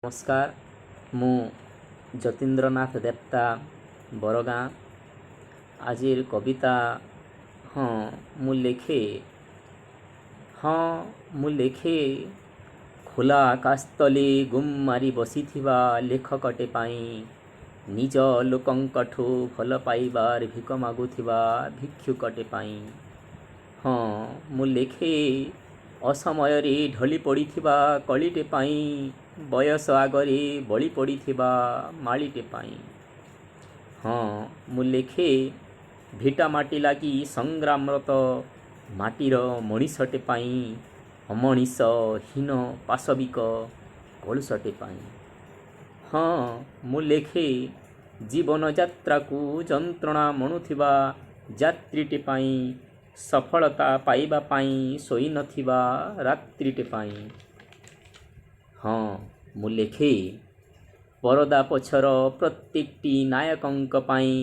नमस्कार मु जतीन्द्रनाथ देवता बरगाँ आजिर कविता मु लेखे खोला आकाश तले गुम मारी बसिथिबा लेखकटे पाई निज लोकंकठू भल पाइबार भिक मागुथिबा भिक्षुकटे पाई मु लेखे असमयरे ढली पड़िथिबा कलिटे पाई बयस आगरे बलि पड़िथिबा मालिटे पाई मु लेखे भिटा माटी लागी संग्रामरत माटीर मणिषटे पाई अमणिष हीन पाशविक कलुषटे पाई मु लेखे जीवन यात्रा को जंत्रणा मणुथिबा यात्रीटे पाई सफलता पाइबा पाई सोई नथिबा रात्रिटे पाई मु लेखे परदा पछर प्रत्येकटी नायकंक पाई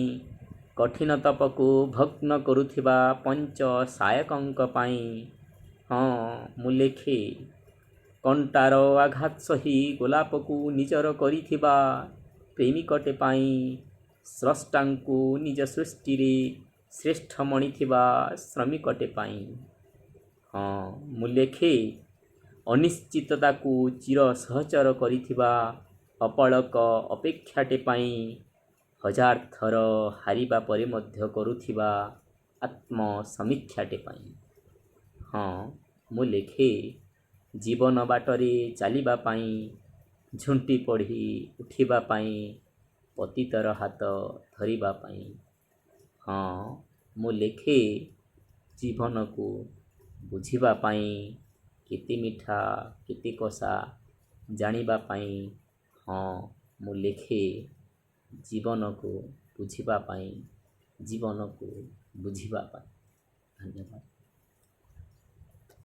कठिन तपको भग्न करुथिबा पंच सायकंक पाई मु लेखे कंटार आघात सही गोलापको निजर करिथिबा प्रेमिकटे पाई स्रष्टांकु निज सृष्टि रे श्रेष्ठ मणिथिबा श्रमिकटे पाई मु लेखे अनिश्चितता को चिर सहचर करिथिबा अपलक अपेक्षाटे पाई हजार थर हारिबा परे मध्य करुथिबा आत्म समीक्षाटे पाई मु लेखे जीवन बाटरे चलिबा पाई झुंटी पढ़ी उठिबा पाई पतितर हाथ धरिबा पाई मु लेखे जीवन को बुझिबा पाई केते मिठा केते कषा जानिबा पाई मु लेखे जीवन को बुझिबा पाई जीवन को बुझिबा पाई। धन्यवाद।